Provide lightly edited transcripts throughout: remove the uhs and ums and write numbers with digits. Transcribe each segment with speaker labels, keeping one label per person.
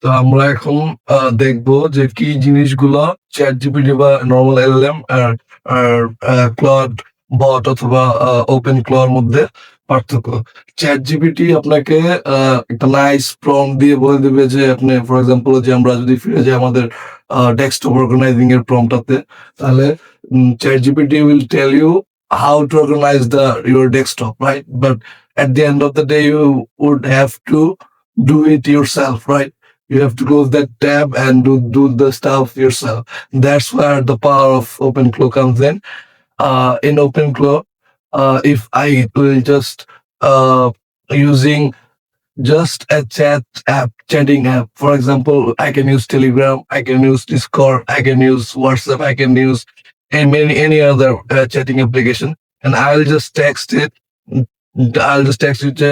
Speaker 1: তো আমরা এখন দেখবো যে কি জিনিসগুলো ChatGPT বা নরমাল LLM আর Claude বট অথবা OpenClaw এর মধ্যে পার্থক্য। ChatGPT আপনাকে একটা নাইস প্রম্পট দিয়ে বলে দিবে যে আপনি ফর এক্সাম্পল যে আমরা যদি ফিরে যাই আমাদের ডেস্কটপ অর্গানাইজিং এর প্রম্পটটাতে, তাহলে ChatGPT will tell you how to organize your desktop, right? But at the end of the day, you would have to do it yourself, right? You have to close that tab and do the stuff yourself. That's where the power of OpenClaw comes in. In OpenClaw, if I will just using just a chatting app. For example, I can use Telegram, I can use Discord, I can use WhatsApp, I can use any other chatting application, and I'll just text it to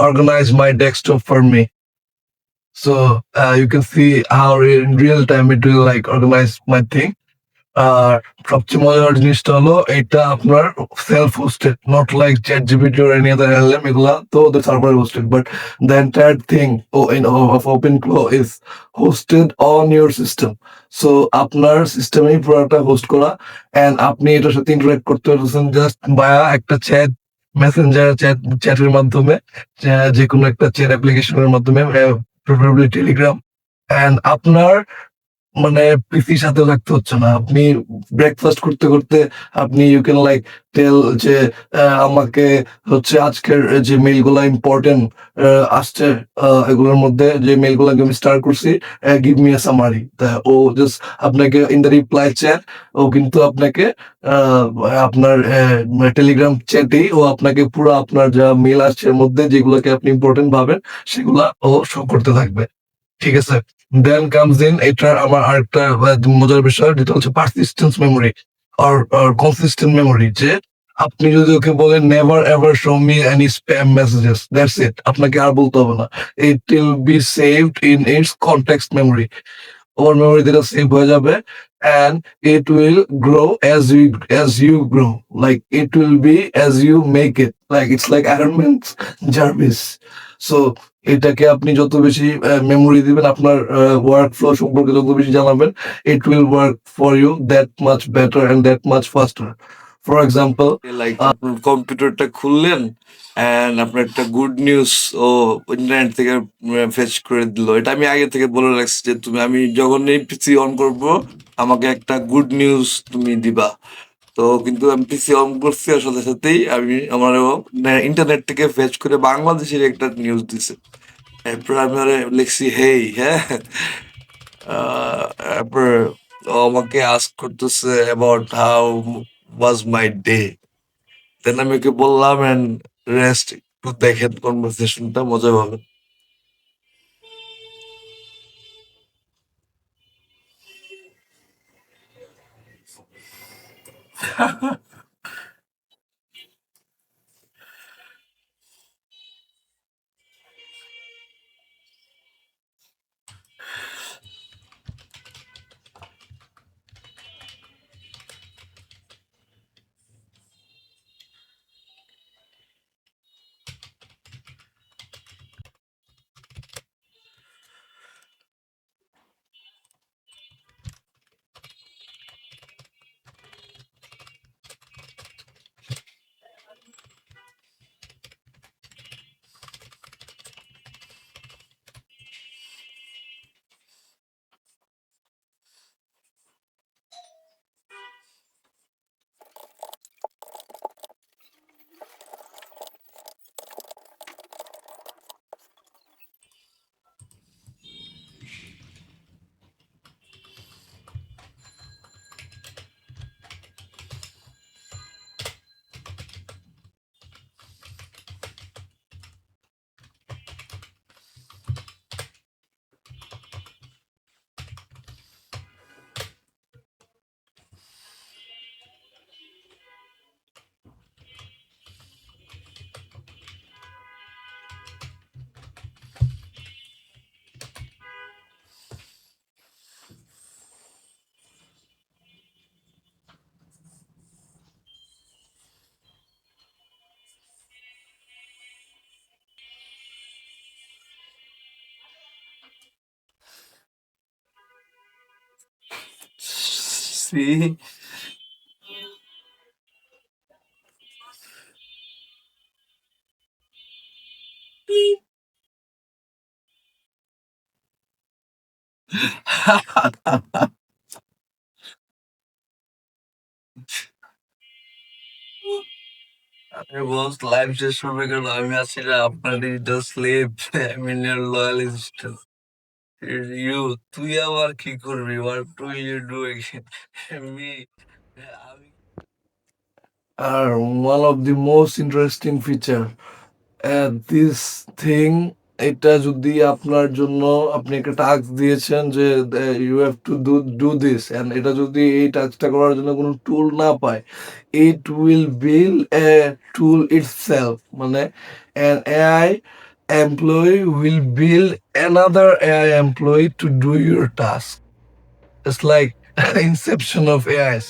Speaker 1: organize my desktop for me. So you can see how in real time it will like organize my thing. আর সবচেয়ে মজার জিনিসটা হলো এটা আপনার self hosted, not like chat GPT or any other LLM, এগুলা তো ওদের server hosted, but the entire thing of OpenClaw is hosted on your system. So আপনার সিস্টেমেই পুরোটা হোস্ট করা, and আপনি এটার সাথে ইন্টারেক্ট করতে পারতেছেন জাস্ট বায়া একটা চ্যাট মেসেঞ্জার চ্যাটের মাধ্যমে, যে কোনো একটা চ্যাট অ্যাপ্লিকেশনের মাধ্যমে, প্রিফারেবলি টেলিগ্রাম। অ্যান্ড আপনার মানে পিসির সাথে রাখতে হচ্ছে না। আপনি ব্রেকফাস্ট করতে, করতে আপনি ইউ ক্যান লাইক টেল যে আমাকে হচ্ছে আজকের যে মেইলগুলা ইম্পোর্টেন্ট আসছে, এগুলোর মধ্যে যে মেইলগুলাকে আমি স্টার করছি, গিভ মি আ সামারি। ও জাস্ট আপনাকে ইন দ্য রিপ্লাই চ্যাট ও কিন্তু আপনাকে আপনার টেলিগ্রাম চ্যাটেই ও আপনাকে পুরো আপনার যা মেইল আসছে এর মধ্যে যেগুলোকে আপনি ইম্পোর্টেন্ট ভাবেন সেগুলা ও শো করতে থাকবে। ঠিক আছে? দেন কামস ইন এটার আমার আরেকটা মজার বিষয়, যেটা হচ্ছে persistence memory or consistent memory. যে আপনি যদি ওকে বলেন never ever show me any spam messages, that's it. আপনাকে আর বলতে হবে না। It will be saved in its context memory. ওর মেমোরিতে এটা সেভ হয়ে যাবে, and it will grow as you grow. Like it will be as you make it. Like it's like Iron Man's Jarvis. So এটাকে আপনি যত বেশি memory দিবেন, আপনার ওয়ার্ক ফ্লো সম্পর্কে যত বেশি জানাবেন, it will work for you that much better and that much faster. For example,
Speaker 2: like আপনার কম্পিউটারটা খুললেন এন্ড আপনার একটা গুড নিউজ ও ইন্টারনেট থেকে ফেচ করে দিল। এটা আমি আগে থেকে বলে রাখছি যে আমি যখন এই পিসি অন করব আমাকে একটা গুড নিউজ তুমি দিবা। তো কিন্তু আমি পিসি অন করছি আর সাথে সাথেই আমি আমার ইন্টারনেট থেকে ফেচ করে বাংলাদেশের একটা নিউজ দিছে। এরপর আমি ওরে লিখছি হেই, হ্যাঁ। তারপর ও আমাকে আস্ক করতেছে about how was my day. Then আমি ওকে বললাম এন্ড রেস্ট। একটু দেখেন কনভারসেশনটা, মজা পাবেন। see. আরে বস লাইভ শেষ হবে কেন? আমি আছি না আপনার digital slave. I mean your loyal assistant. You তুই আবার কি করবি? What will you doing? Me আমি
Speaker 1: আর one of the most interesting feature this thing, এটা যদি আপনার জন্য আপনি একটা টাস্ক দিয়েছেন যে you have to do this, and এটা যদি এই টাস্কটা করার জন্য কোনো টুল না পায়, it will bill A tool itself, মানে an AI employee will build another AI employee to do your task. It's like inception of AIs.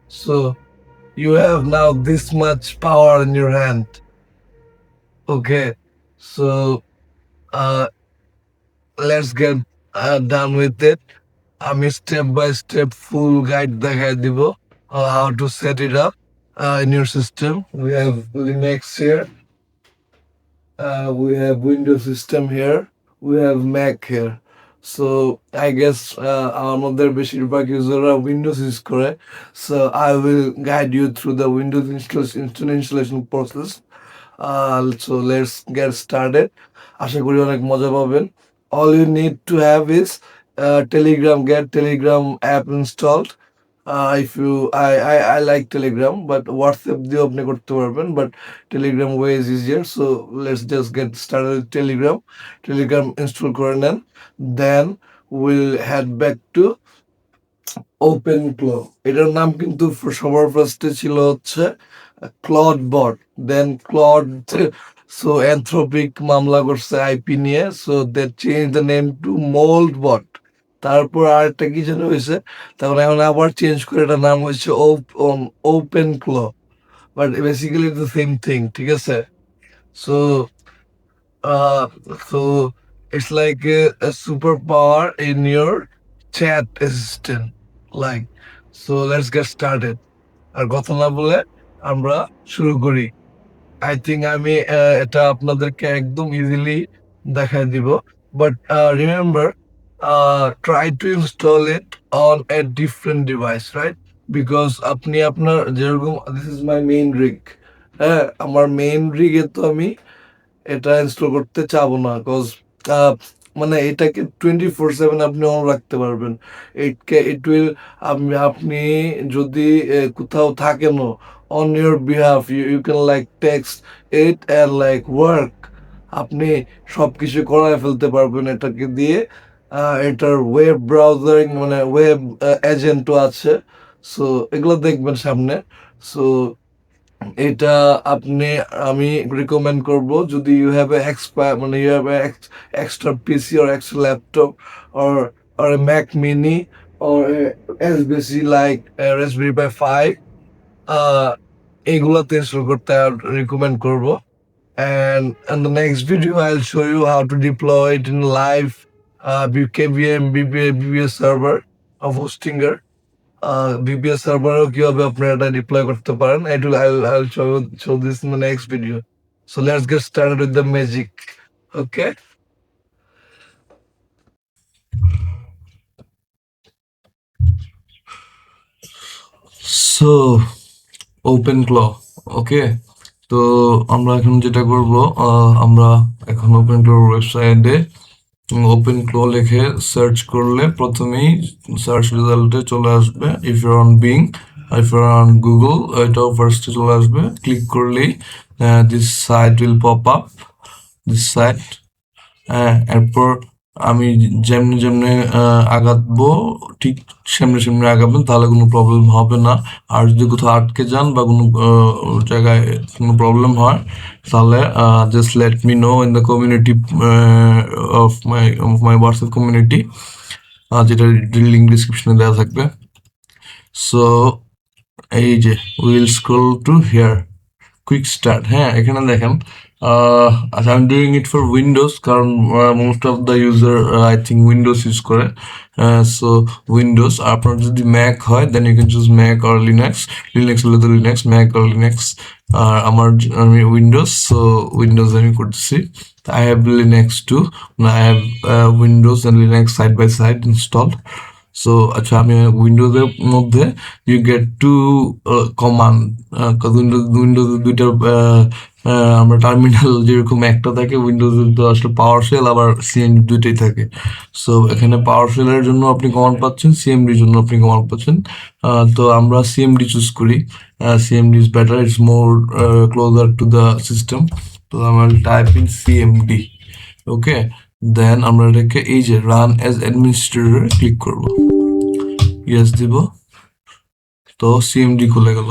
Speaker 1: So you have now this much power in your hand. Okay, so uh, let's get done with it. আমি step by step full guide দেখাই দিব how to set it up in your system. We have Linux here, we have Windows system here, we have Mac here. So I guess আমাদের বেশিরভাগ ইউজাররা Windows use করে, so I will guide you through the Windows installation process. So let's get started. আশা করি অনেক মজা পাবেন. All you need to have is Telegram. Get Telegram app installed. If you I like Telegram, but WhatsApp দিয়েও আপনি করতে পারবেন, but Telegram way is easier. So let's just get started with Telegram. Telegram install করে নেন, then we'll head back to open claw. এটার নাম কিন্তু সবার ফার্স্টে ছিল হচ্ছে Claude bot, then Claude, so Anthropic মামলা করছে আইপি নিয়ে, so they change the name to Molt bot. তারপর আরেকটা কি যেন হয়েছে, তারপর এখন আবার চেঞ্জ করে এটার নাম হয়েছে open claw, but basically the same thing, ঠিক আছে? So uh, so it's like a superpower in your chat assistant. Like, so let's get started. আর কথা না বলে আমরা শুরু করি। আই থিঙ্ক আমি এটা আপনাদেরকে একদম ইজিলি দেখাই দিব, but remember, try to install it on a different device, right? Because আপনি আপনার যেরকম, this is my main rig, হ্যাঁ, আমার মেইন রিগে তো আমি এটা ইনস্টল করতে চাবো না, কজ মানে এটাকে 24/7 আপনি অন রাখতে পারবেন। ইট উইল, আপনি যদি কোথাও থাকেনও, on your behalf you can like text it and like work, আপনি সব কিছু করায় ফেলতে পারবেন এটাকে দিয়ে। এটার ওয়েব ব্রাউজারিং মানে ওয়েব এজেন্টও আছে, সো এগুলো দেখবেন সামনে। সো এটা আপনি, আমি রিকমেন্ড করব, যদি ইউ হ্যাভ এ এক্সপায়ার মানে you have a extra PC or extra laptop or a Mac Mini or a SBC like a Raspberry Pi 5, এগুলাতে ইনস্টল করতে রিকমেন্ড করব। And the next video I'll show you how to deploy it in live KVM BBS server of Hostinger. VPS সার্ভারও কিভাবে আপনারা এটা deploy করতে পারেন, I'll show this in the next video. So let's get started with the magic. Okay.
Speaker 2: So open claw, okay. তো আমরা এখন যেটা করব, আমরা এখন ওপেন ক্লোর ওয়েবসাইটে ওপেন ক্লো লিখে সার্চ করলে প্রথমেই সার্চ রেজাল্টে চলে আসবে। If you're on Bing, if you're on Google, এটাও ফার্স্টে চলে আসবে। ক্লিক করলেই this site will pop up, this site. হ্যাঁ, এরপর আমি যেমনি যেমনি আগাবো, ঠিক সামনে সামনে আগাবেন, তাহলে কোনো প্রবলেম হবে না। আর যদি কোথাও আটকে যান বা কোনো জায়গায় কোনো প্রবলেম হয়, তাহলে just let me know in the community of my WhatsApp community, যেটা লিঙ্ক ডিসক্রিপশনে দেওয়া থাকবে। সো এই যে will scroll to here, quick start. হ্যাঁ, এখানে দেখেন আচ্ছা, I'm doing it for Windows কারণ most of the user I think Windows use করে। So Windows, আপনার যদি Mac হয় then you can choose Mac or Linux, Linux হলে তো Linux, Mac or Linux। আর আমি Windows, so Windows আমি করতেছি। I have Linux too, I have Windows and Linux side by side installed। So আচ্ছা, আমি উইন্ডোজের মধ্যে ইউ গেট টু কমান্ড। উইন্ডোজের দুইটা আমরা টার্মিনাল যেরকম একটা থাকে, উইন্ডোজের তো আসলে পাওয়ার শেল আবার সিএমডি দুইটাই থাকে। সো এখানে পাওয়ার শেলের জন্য আপনি কমান্ড পাচ্ছেন, সিএমডির জন্য আপনি কমান্ড পাচ্ছেন। তো আমরা সিএমডি চুজ করি। CMD is better, it's more closer to the system. তো আমরা type in CMD. Okay, then আমরা এটাকে এই যে রান অ্যাজ অ্যাডমিনিস্ট্রেটর ক্লিক করব, ইয়েস দিব, তো সিএমডি খুলে গেল।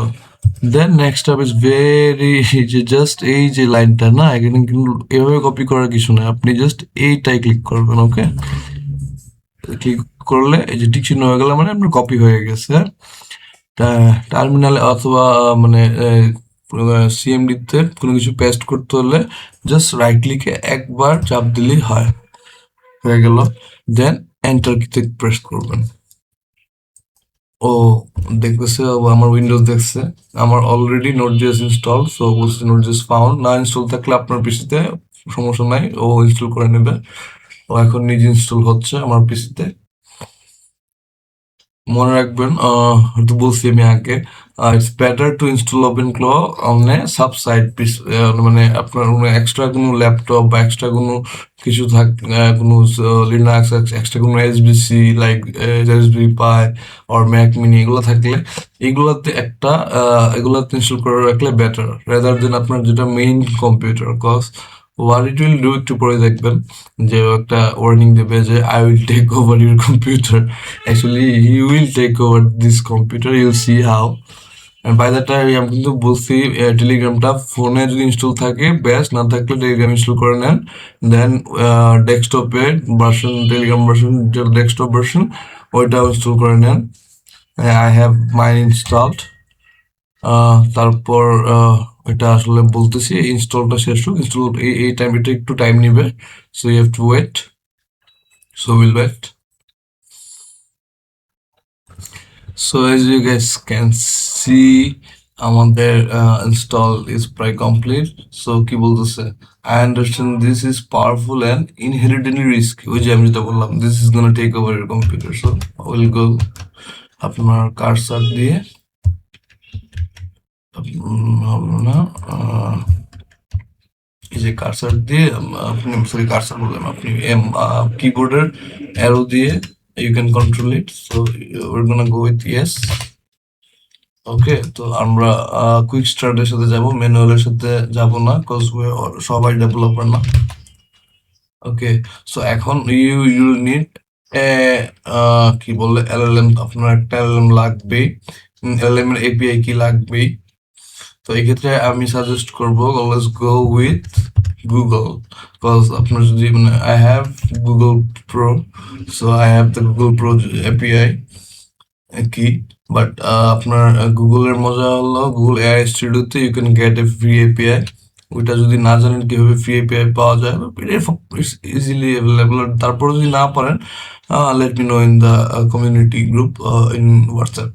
Speaker 2: Then next step is very, যে জাস্ট এই যে লাইনটা না, এখানে কিন্তু এভাবে কপি করার কিছু না, আপনি জাস্ট এইটাই ক্লিক করবেন। ওকে, ক্লিক করলে এই যে টিক চিহ্ন হয়ে গেল, মানে আপনার কপি হয়ে গেছে। টার্মিনালে অথবা মানে সিএমডিতে কোনো কিছু পেস্ট করতে হলে জাস্ট রাইট ক্লিকে একবার চাপ দিলেই হয়, হয়ে গেল। দেন এন্টার কিতে প্রেস করবেন। ও দেখতেছে, আমার উইন্ডোজ দেখছে, আমার অলরেডি নোট.জেএস ইনস্টল, সো বলছে নোট.জেএস ফাউন্ড। না ইনস্টল থাকলে আপনার পিসিতে সমস্যা নাই, ও ইনস্টল করে নেবে। ও এখন নিজে ইনস্টল হচ্ছে আমার পিসিতে। মনে রাখবেন, হয়তো বলছি আমি আগে, it's better to install open claw on a sub side piece, মানে আপনার কোনো এক্সট্রা কোনো ল্যাপটপ বা এক্সট্রা কোনো কিছু কোনো লিনাক্স, এক্সট্রা কোনো SBC like raspberry pi or Mac mini এগুলো থাকলে এগুলাতে ইনস্টল করে রাখলে বেটার, রেদার দেন আপনার যেটা main computer. Cause what it will do, একটু পরে দেখবেন যে একটা ওয়ার্নিং দেবে যে I will take over your computer. Actually he will take over this computer, you'll see how. By the time আমি কিন্তু বলছি টেলিগ্রামটা ফোনে যদি ইনস্টল থাকে বেস্ট, না থাকলে টেলিগ্রাম ইনস্টল করে নেন। দেন ডেস্কটপে ভার্সন, টেলিগ্রাম ভার্সন যেটা ডেস্কটপ ভার্সন ওইটাও ইনস্টল করে নেন। I have mine installed. তারপর এটা আসলে বলতেছি ইনস্টলটা শেষ হোক, ইনস্টল এই টাইম, এটা একটু টাইম নিবে, so you have to wait, so will wait. So as you guys can see, আমাদের install is প্রায় complete. So কি বলতেছে, I understand this is powerful and inherently risky, ওই যে আমি যেটা বললাম, this is gonna take over your computer. So I will go আপনার কার্সার দিয়ে, হবে না, এই যে কার্সার দিয়ে আপনি, সরি কার্সার বললাম, আপনি কিবোর্ডের অ্যারো দিয়ে you can control it. So we're gonna go with yes. ওকে, তো আমরা কুইক স্টার্টের সাথে যাব, ম্যানুয়ালের সাথে যাব না, কজ সবাই ডেভেলপার না। ওকে, সো এখন ইউ নিড কি বললে এলএলএম, আপনার একটা এলএলএম লাগবেই, এলএলএম এর এপিআই কি লাগবেই। তো এই ক্ষেত্রে আমি সাজেস্ট করব always go with Google, cause আপনার যদি মানে I have Google pro, so I have the Google pro API key. But আপনার গুগলের মজা হলো গুগল এআই স্টুডিওতে you can get a free API. ওইটা যদি না জানেন কিভাবে ফ্রি এপিআই পাওয়া যায়, ইজিলি অ্যাভেলেবল। তারপর যদি না পারেন, late me know in the community group in WhatsApp.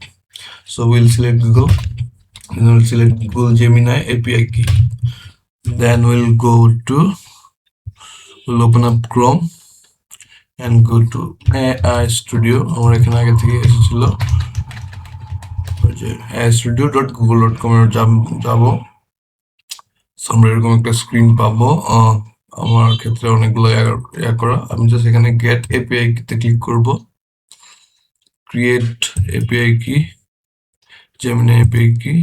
Speaker 2: So will select Google, we'll select Google Gemini API key. Then we'll open up Chrome and go to AI Studio. আমার এখানে আগে থেকে এসেছিল, aistudio.google.com এর যাবো। আমরা এরকম একটা স্ক্রিন পাবো, আমার ক্ষেত্রে অনেকগুলো ইয়া করা। আমি জাস্ট এখানে গেট এপিআই তে ক্লিক করব, ক্রিয়েট এপিআই কি, Gemini API কি,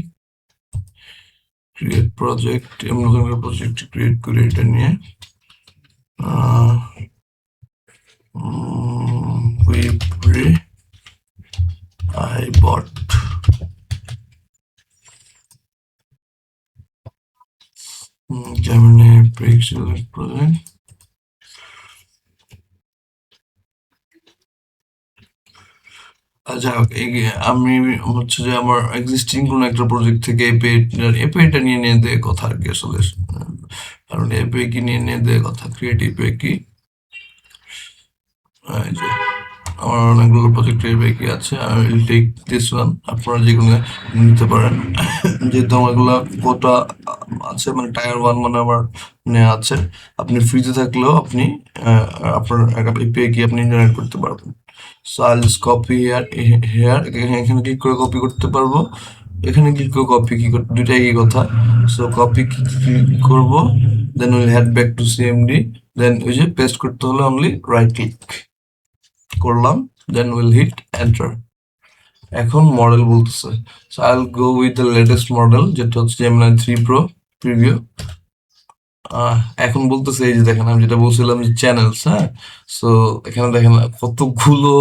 Speaker 2: ক্রিয়েট প্রজেক্ট, এমন একটা প্রজেক্ট ক্রিয়েট করে এটা নিয়ে iBot, Gemini Pixel project। আচ্ছা, আমি হচ্ছে যে আমার এক্সিস্টিং কোনো একটা প্রজেক্ট থেকে এপিআইটা নিয়ে নিয়ে কথা আর কি আসলে। কারণ এপিআই কি নিয়ে দেয় কথা, ক্রিয়েট এপিআই কি। এই যে আমার অনেকগুলো প্রজেক্ট এপিআই কি আছে, I will take this one, আপনারা যেগুলো নিতে পারেন। যেহেতু আমারগুলো কোটা আছে, মানে টায়ার ওয়ান মানে আমার নেওয়া আছে, আপনি ফ্রিতে থাকলেও আপনি আপনার এপিআই কি আপনি জেনারেট করতে পারবেন। So I just copy here, এখানে ক্লিক করে কপি করতে পারবো, এখানে ক্লিক করে কপি কি দুইটাই একই কথা। সো কপি ক্লিক করব, then we'll head back to CMD, then ওই যে পেস্ট করতে হলে অনলি রাইট ক্লিক করলাম, দেন উইল হিট এন্টার। এখন মডেল বলতেছে, so I will go with the latest model, যেটা হচ্ছে জেমিনি 3 প্রো প্রিভিউ। এখন বলতেছে এই যে দেখেন আমি যেটা বলছিলাম যে চ্যানেলস, হ্যাঁ। সো এখানে দেখেন কতগুলো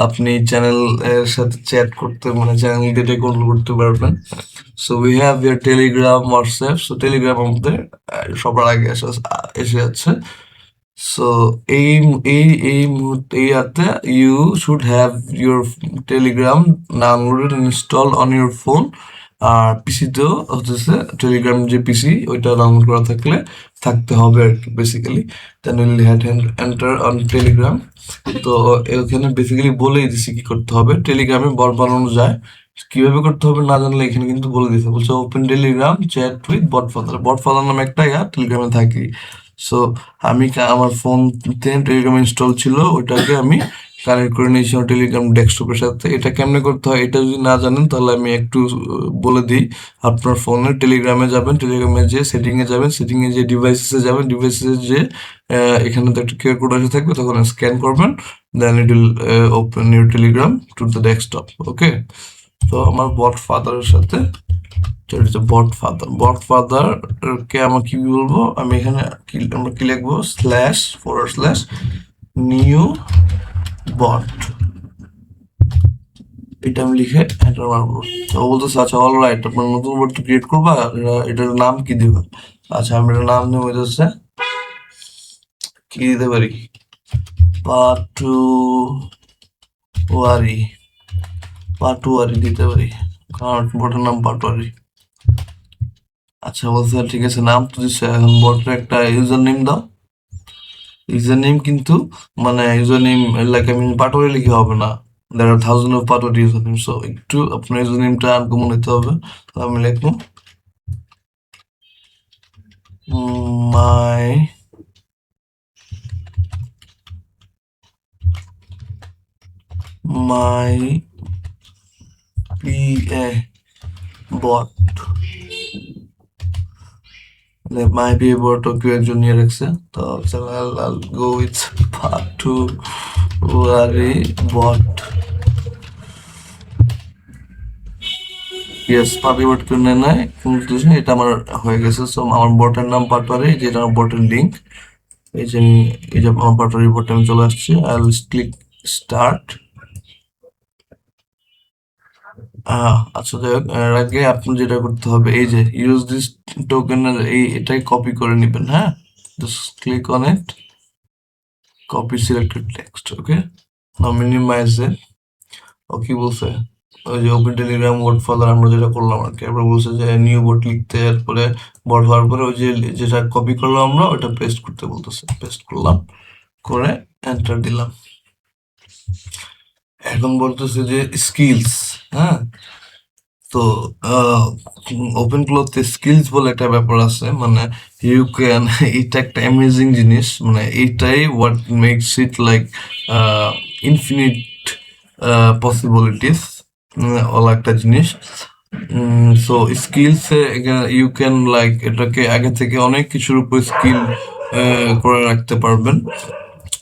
Speaker 2: আপনি চ্যানেল এর সাথে চ্যাট করতে, মানে চ্যানেল দিয়ে কন্ট্রোল করতে পারবেন। So we have year Telegram, WhatsApp. So Telegram আমাদের সবার আগে এসে যাচ্ছে। সো এই এই এই মুহূর্তে এই আতে you should have your Telegram downloaded install on your phone. আর পিসিতেও হচ্ছে টেলিগ্রাম যে পিসি ওইটা ডাউনলোড করা থাকলে থাকতে হবে আর কি basically. Then will had enter on Telegram. তো এখানে বেসিক্যালি বলেই দিছি কি করতে হবে, টেলিগ্রামে বট বানানো যায়, কিভাবে করতে হবে না জানলে এখানে কিন্তু বলে দিতে বলছে open Telegram chat with bot father. Bot father নামে একটা টেলিগ্রামে থাকি। সো আমি আমার ফোনতে টেলিগ্রাম ইনস্টল ছিল, ওইটাকে আমি কানেক্ট করে নিয়েছি আমার টেলিগ্রাম ডেস্কটপের সাথে। এটা কেমনে করতে হয় এটা যদি না জানেন তাহলে আমি একটু বলে দিই। আপনার ফোনের টেলিগ্রামে যাবেন, টেলিগ্রামে যে সেটিংয়ে যাবেন, সেটিংয়ে যে ডিভাইসেসে যাবেন, ডিভাইসেসে যে এখানে তো একটা কিউআর কোড আসে থাকবে, তখন স্ক্যান করবেন, then it will open your Telegram to the desktop. Okay, তো আমার বট ফাদারের সাথে বট ফাদার, বট ফাদার কে আমরা কি বলবো, আমি এখানে আমরা কি লিখবো, slash forward slash new bot, এটা আমি লিখে এন্টার মারবো। তো ও বলতেছে আচ্ছা অল রাইট, আপনার নতুন বট ক্রিয়েট করবা, এটার নাম কি দিবা। আচ্ছা আমি এটার নাম নেবো হচ্ছে কি দিতে পারি, পাটুয়ারি, পাটুয়ারি দিতে পারি, কারণ বটের নাম পাটুয়ারি। আচ্ছা বলছে ঠিক আছে, নাম তো দিচ্ছে, এখন বটের একটা ইউজার নেম দাও। ইউজার নেম কিন্তু মানে ইউজার নেম লাইক আমি পাটোয়ারি লিখে হবে না, there are thousands of Patwari user name, so একটু আপনার ইউজার নেমটা আনকমন হতে হবে। তো আমি লিখবো মাই মাই পিএ বট, মাই পিএ বট কেউ একজন নিয়ে রাখছে। তো I'll go with Patwari bot. Yes, puppy bot কেউ নেয় নাই, কংগ্রেচুলেশন, এটা আমার হয়ে গেছে। সো আমার বটের নাম পাটোয়ারি, যেটা আমার বটের লিঙ্ক। এই যে এই যে আমার পাটোয়ারি বটে আমি চলে আসছি, আই উইল ক্লিক স্টার্ট। আচ্ছা যাই হোক, এর আগে আপনি যেটা করতে হবে এই যে ইউজ দিস টোকেনের এটাই কপি করে নেবেন, হ্যাঁ। Just click on it, copy selected text, okay. Now minimise এ। ও কি বলছে, ওই যে ওপেন টেলিগ্রাম ওয়ার্ড ফলোয়ার আমরা যেটা করলাম আর কি, এরপর বলছে যে নিউ বোর্ড লিখতে, এরপরে বোর্ড হওয়ার পরে ওই যে যেটা কপি করলাম আমরা ওটা পেস্ট করতে বলতেছে, পেস্ট করলাম, করে এন্টার দিলাম। এখন বলতেছে যে স্কিলস, হ্যাঁ। তো ওপেন ক্লোথ স্কিলস বলে একটা ব্যাপার আছে, মানে ইউ ক্যান এটা একটা অ্যামেজিং জিনিস, মানে এইটাই what makes it like infinite possibilities ওলা একটা জিনিস। So skills you can like এটাকে আগে থেকে অনেক কিছুর উপর স্কিল করে রাখতে পারবেন।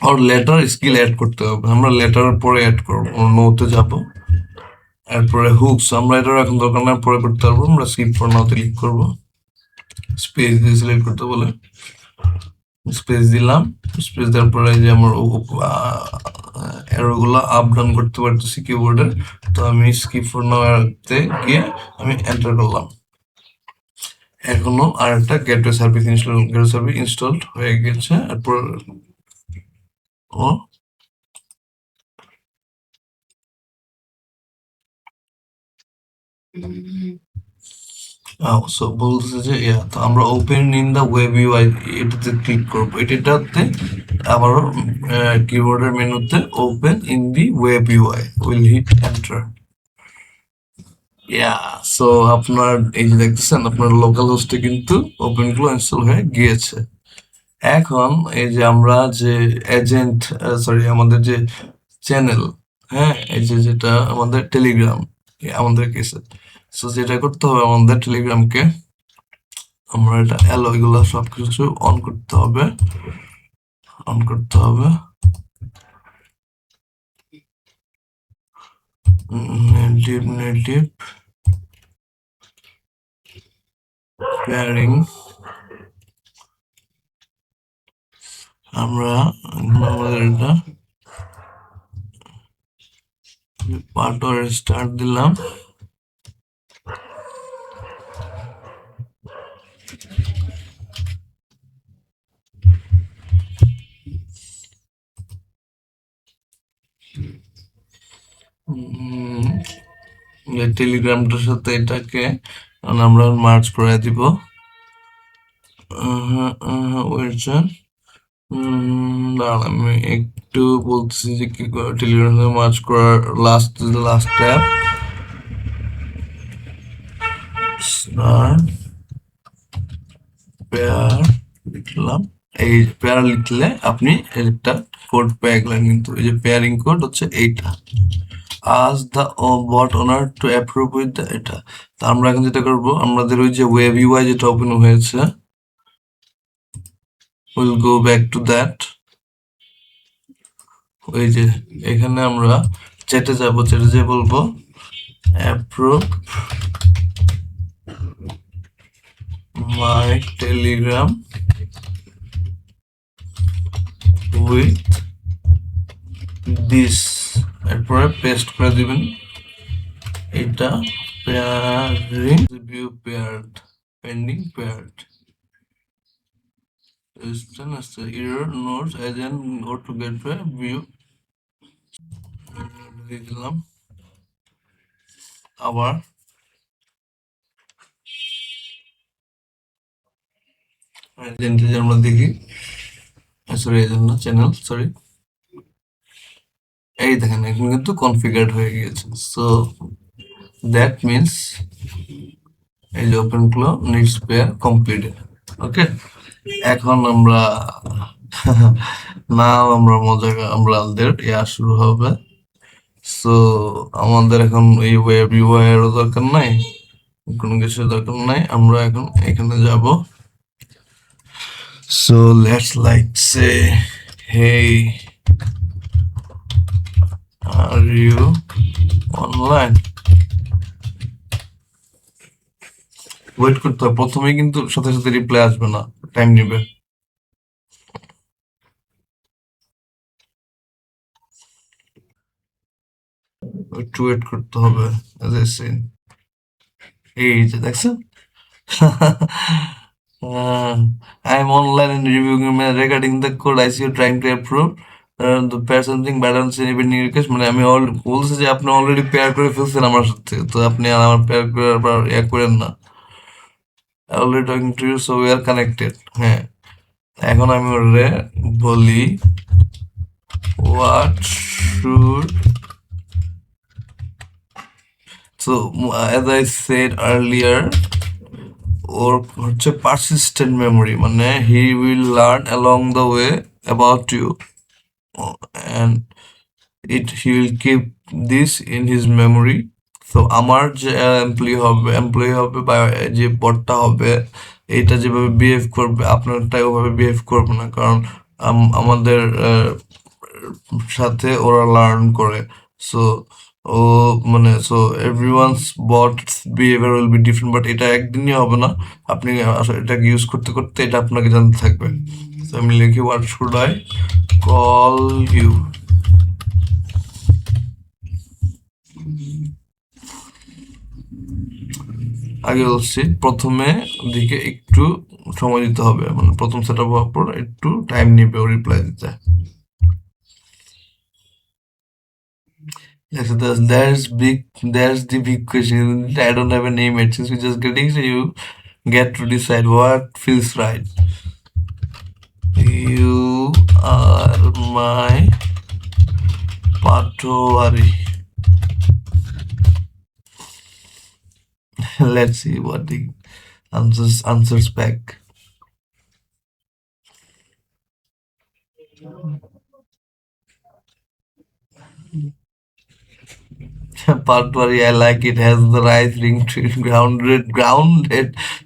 Speaker 2: আর লেটার স্কিল অ্যাড করতে হবে, আমরা লেটার পরে অ্যাড করবো, নোতে যাব, এরপরে হুকস আমরা এটার এখন দরকার না, পরে করতে পারবো, আমরা স্কিপ ফর নাওতে ক্লিক করবো, স্পেস দিয়ে সিলেক্ট করতে বলে স্পেস দিলাম। স্পেস দেওয়ার পরে যে আমার এরোগুলো আপ ডাউন করতে পারতেছি কিবোর্ডে। তো আমি স্কিপ ফর নাওতে গিয়ে আমি এন্টার করলাম। এখনো আর একটা গেটওয়ে সার্ভিস ইনস্টলড হয়ে গেছে। এরপর ও সো বলতেছে যে তো আমরা open in the web UI এটাতে ক্লিক করবো, এটাতে আবারও কিবোর্ডের মেনুতে open in the web UI will hit enter. So আপনার এই যে দেখতেছেন আপনার লোকাল হোস্টে কিন্তু ওপেন গুলো ইনস্টল হয়ে গিয়েছে। এখন এই যে আমরা যে এজেন্ট, সরি আমাদের যে চ্যানেল, হ্যাঁ এই যে যেটা আমাদের টেলিগ্রাম আমাদের কেসে, সো যেটা করতে হবে আমাদের টেলিগ্রামকে আমরা এটা অ্যালো এগুলো সবকিছু অন করতে হবে, অন করতে হবে। নেটিভ পেয়ারিং আমরা আমাদের এটা পার্টওয়ার স্টার্ট দিলাম। টেলিগ্রামটার সাথে এটাকে আমরা মার্চ করে দিব। দাঁড়ান আমি একটু বলতেছি যে কি করে টেলিগ্রাম সাথে মার্চ করার লাস্ট ট্যাব পেয়ার লিখলাম। এই পেয়ার লিখলে আপনি একটা কোড পেয়ে গেলেন, কিন্তু এই যে পেয়ারিং কোড হচ্ছে এইটা, as the bot owner to approve with the এটা। তা আমরা এখন যেটা করবো আমাদের ওই যে ওয়েব ইউআই যেটা ওপেন হয়েছে will go back to that. ওই যে এখানে আমরা চ্যাটে যাব, চ্যাটে যে বলবো approve my Telegram with this, এরপরে পেস্ট করে দিবেন এটা pairing view paired pending paired error nodes agent go to gateway view দিয়ে দিলাম। আবার এজেন্টে যে আমরা দেখি, সরি এজেন্ট না চ্যানেল, সরি এই দেখেন এখন কিন্তু কনফিগার্ড হয়ে গিয়েছে। সো দ্যাট মিনস এই যে ওপেন গুলো নিডস পেয়ার কমপ্লিটেড। ওকে, এখন আমরা না আমরা মজা আমাদের শুরু হবে। সো আমাদের এখন এই ওয়েব ইউআই এরও দরকার নাই, কোনো কিছু দরকার নাই, আমরা এখন এখানে যাব। So let's like say hey are you online, wait করতে হবে, প্রথমেই কিন্তু সাথে সাথে রিপ্লাই আসবে না, টাইম নেবে। একটু ওয়েট করতে হবে। এই যে দেখছেন I am online and reviewing regarding the code I see you trying to approve the pair something bad on any pending request, মানে আমি বলছি যে আপনি অলরেডি পেয়ার করে ফেলছেন আমার সাথে, তো আপনি আর আমার পেয়ার করে আবার করেন না। Already talking to you so we are connected. হ্যাঁ, এখন আমি ওরে বলি what should, so as I said earlier ওর হচ্ছে পারসিস্টেন্ট মেমোরি, মানে he will learn along the way about you and he will keep this in his memory. তো আমার যে এমপ্লয়ি হবে বা যে বটটা হবে, এইটা যেভাবে বিহেভ করবে আপনারটা ওভাবে বিহেভ করবে না, কারণ আমাদের সাথে ওরা লার্ন করে। সো ও মানে so everyone's bots behaviour will be different, but এটা একদিনই হবে না, আপনি আসলে এটাকে ইউজ করতে করতে এটা আপনাকে জানতে থাকবে। তো আমি লিখি what should I call you. আগে বলছি প্রথমে দিকে একটু সময় দিতে হবে, মানে প্রথম সেট আপ হওয়ার পর একটু টাইম নেবে ও রিপ্লাই দিতে। Yes, there's the big question. I don't have a name yet. Since we're just getting, so you get to decide what feels right. You are my Patowari. Let's see what the answers back. Patwari, I like it. Has the right ring to it. Grounded.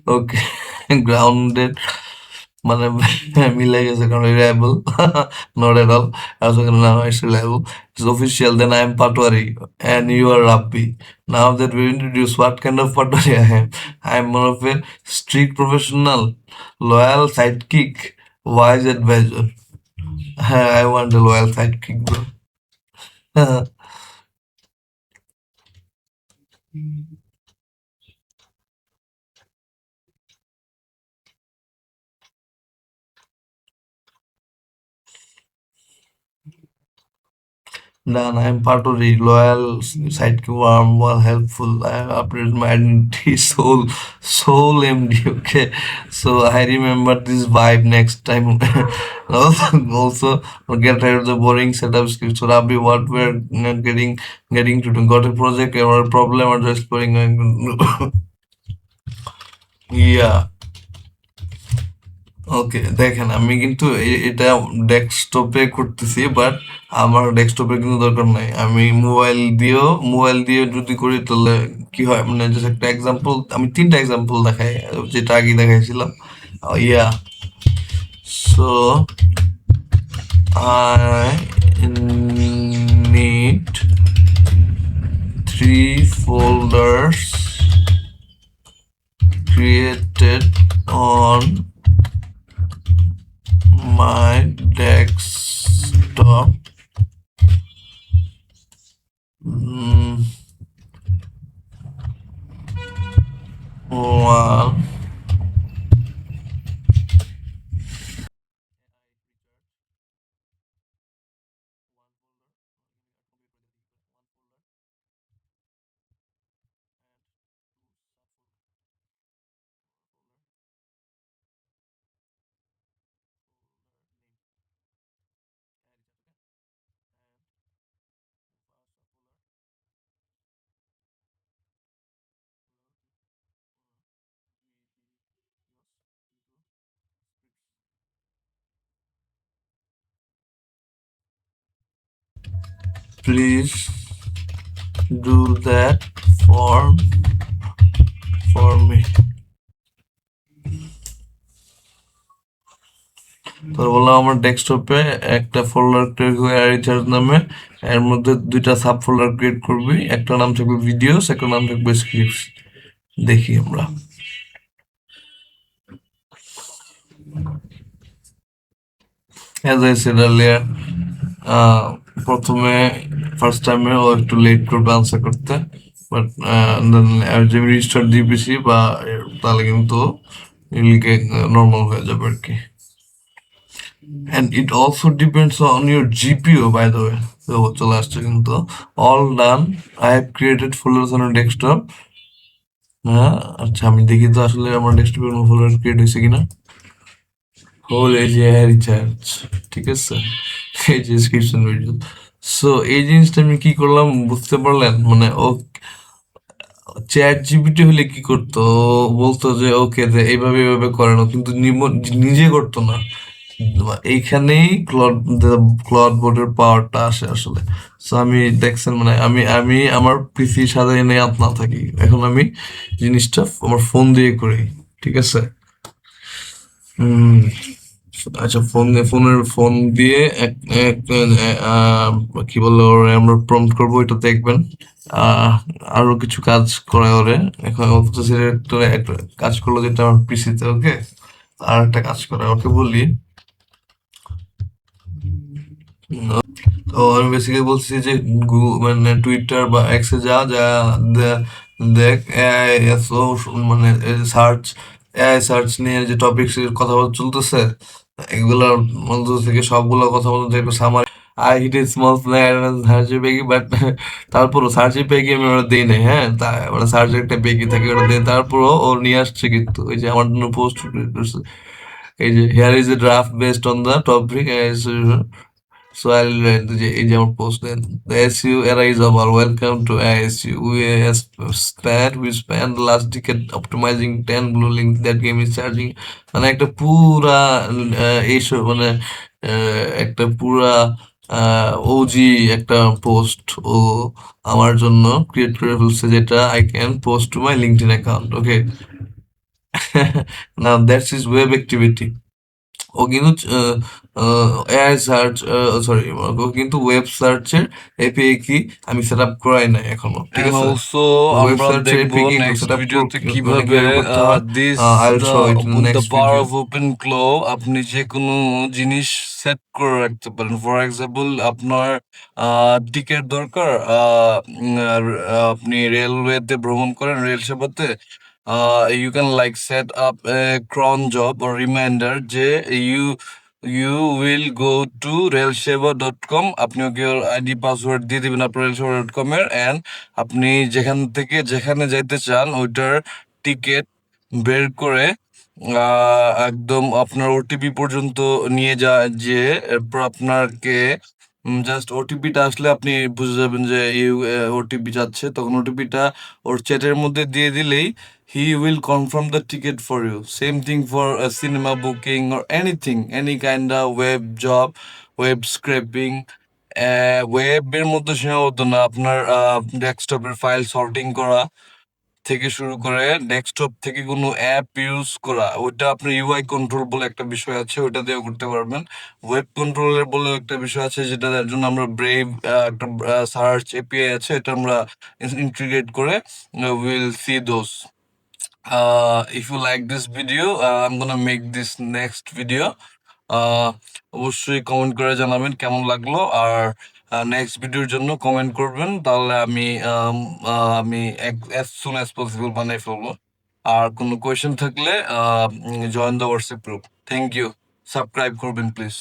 Speaker 2: Okay, grounded. মানে মিলে গেছে কারণ reliable. Not at all. I was going to now it's reliable. It's official. Then I am Patwari and you are Rabbi. Now that we introduce what kind of Patwari I am. I am more of a strict professional, loyal sidekick, wise advisor. I want a loyal sidekick, bro. Then I am Paturi, loyal, sidekick, warm, well, helpful. I have updated my identity, soul MD. Okay, so I remember this vibe next time. Also, get rid of the boring setup script. So Rabbi, what we're getting to do? Got a project or a problem or just exploring? Yeah. ওকে দেখেন আমি কিন্তু এটা ডেস্কটপে করতেছি but আমার ডেস্কটপে কিন্তু দরকার নাই আমি মোবাইল দিয়ে যদি করি তাহলে কি হয় মানে জাস্ট একটা এক্সাম্পল আমি তিনটা এক্সাম্পল দেখাই যেটা আগে দেখাইছিলাম yeah so I need 3 folders created on my desktop. Mm, One please do that for me. তো বললাম আমার ডেস্কটপে একটা ফোল্ডার ক্রিয়েট করে রিচার্জ নামে এর মধ্যে দুইটা সাব ফোল্ডার ক্রিয়েট করবি একটা নাম থাকবে ভিডিওস একটা নাম থাকবে স্ক্রিপ্টস দেখি আমরা অ্যাজ আই সেড আর্লিয়ার প্রথমে ফার্স্ট টাইমে ও একটু লেট করবে আনসার করতে বাট যে আমি রিস্টার্ট দিয়ে পিসি বা তাহলে কিন্তু এগুলিকে নর্মাল হয়ে যাবে আর কি and it also depends on your GPU by the way তো চলে আসছে কিন্তু all done I have created folders on a desktop হ্যাঁ আচ্ছা আমি দেখি তো আসলে আমার ডেস্কটপে কোনো ফোল্ডার ক্রিয়েট হয়েছে কিনা হোল এরিয়া রিচার্জ ঠিক আছে এই যে ডিসক্রিপশন ভিডিও সো এই জিনিসটা আমি কি করলাম বুঝতে পারলেন মানে ও চ্যাট জিপিটি হলে কি করতো ও বলতো যে ওকে যে এইভাবে এইভাবে করে না কিন্তু নিজে করতো না এইখানেই ক্লড বোর্ডের পাওয়ারটা আসে আসলে সো আমি দেখছেন মানে আমি আমার পিসির সাথে এনে না থাকি এখন আমি জিনিসটা আমার ফোন দিয়ে করি ঠিক আছে আচ্ছা ফোন দিয়ে কি বললো ওরে আমরা প্রম্পট করবো এটা দেখবেন আরো কিছু কাজ করে ওরে এখন বলতেছে যে একটা কাজ করলো যেটা আমার পিসিতে ওকে আর একটা কাজ করে ওকে বলি তো আমি বেসিক্যালি বলছি যে মানে টুইটার বা এক্সে যা দেখ এআই মানে এআই সার্চ নিয়ে যে টপিক কথা চলতেছে এগুলোর মধ্যে থেকে সবগুলো কথা বলতে একটা summary I hit a small fly সার্জি পেগি, বাট তারপরও সার্জি পেগি আমি ওরা দিই নাই, হ্যাঁ, তা ওরা সার্জি একটা পেগি থাকে ওরা দিই, তারপরও ও নিয়ে আসছে কিন্তু ওই যে আমার জন্য পোস্ট করছে, এই যে hair is a draft based on the topic, so I'll এই যে আমার post then, the SEO era is over, welcome to ASU, we spent the last decade optimizing 10 blue links that game is charging, মানে একটা পুরা এইসব মানে একটা পুরা ওজি একটা পোস্ট ও আমার জন্য ক্রিয়েট করে ফেলছে, যেটা I can post to my LinkedIn account, okay. Now that's is web activity. ও কিন্তু এআই সার্চ, সরি, ও কিন্তু ওয়েব সার্চের এপিআই কি আমি সেট আপ করাই নাই এখনো, ঠিক
Speaker 1: And
Speaker 2: আছে।
Speaker 1: also
Speaker 2: ওয়েব
Speaker 1: আমরা
Speaker 2: সার্চের
Speaker 1: দেখবো
Speaker 2: এপিআই কি
Speaker 1: নেক্সট
Speaker 2: সেট আপ
Speaker 1: ভিডিওতে
Speaker 2: মানে
Speaker 1: কিভাবে
Speaker 2: কিভাবে করতে হয়,
Speaker 1: this
Speaker 2: I will show it in the
Speaker 1: the
Speaker 2: next
Speaker 1: power
Speaker 2: video.
Speaker 1: Of OpenClaw আপনি যে কোনো জিনিস সেট করে রাখতে পারেন। ফর এক্সাম্পল আপনার টিকিট দরকার, আপনি রেলওয়েতে ভ্রমণ করেন, rail সেবাতে, you can like set up a cron job or reminder যে you you will go to railseva.com, আপনি ওকে আইডি পাসওয়ার্ড দিয়ে দিবেন আপনার railseva.com এর, অ্যান্ড আপনি যেখান থেকে যেখানে যাইতে চান ওইটার টিকিট বের করে একদম আপনার ওটিপি পর্যন্ত নিয়ে যে এরপর আপনাকে জাস্ট ওটিপিটা আসলে আপনি বুঝে যাবেন যে ইউ ওটিপি যাচ্ছে, তখন ওটিপিটা ওর চ্যাটের মধ্যে দিয়ে দিলেই he will confirm the ticket for you. Same thing for a cinema booking or anything, any kind of web job, web scraping. ওয়েবের মধ্যে সীমাবদ্ধ না, আপনার ডেস্কটপের ফাইল সর্টিং করা থেকে শুরু করে ডেস্কটপ থেকে কোনো অ্যাপ ইউজ করা, ওইটা আপনার ইউআই কন্ট্রোল বলে একটা বিষয় আছে, ওইটা দিয়েও করতে পারবেন। ওয়েব কন্ট্রোলের বলে একটা বিষয় আছে, যেটার জন্য আমরা ব্রেভ একটা সার্চ এপিআই আছে, এটা আমরা ইন্টিগ্রেট করে will see those. If you like this video, I'm gonna make this next video. অবশ্যই কমেন্ট করে জানাবেন কেমন লাগলো, আর নেক্সট ভিডিওর জন্য কমেন্ট করবেন, তাহলে আমি as soon as possible বানাই ফেলবো। আর কোনো কোয়েশ্চেন থাকলে join the WhatsApp group. Thank you, subscribe করবেন প্লিজ।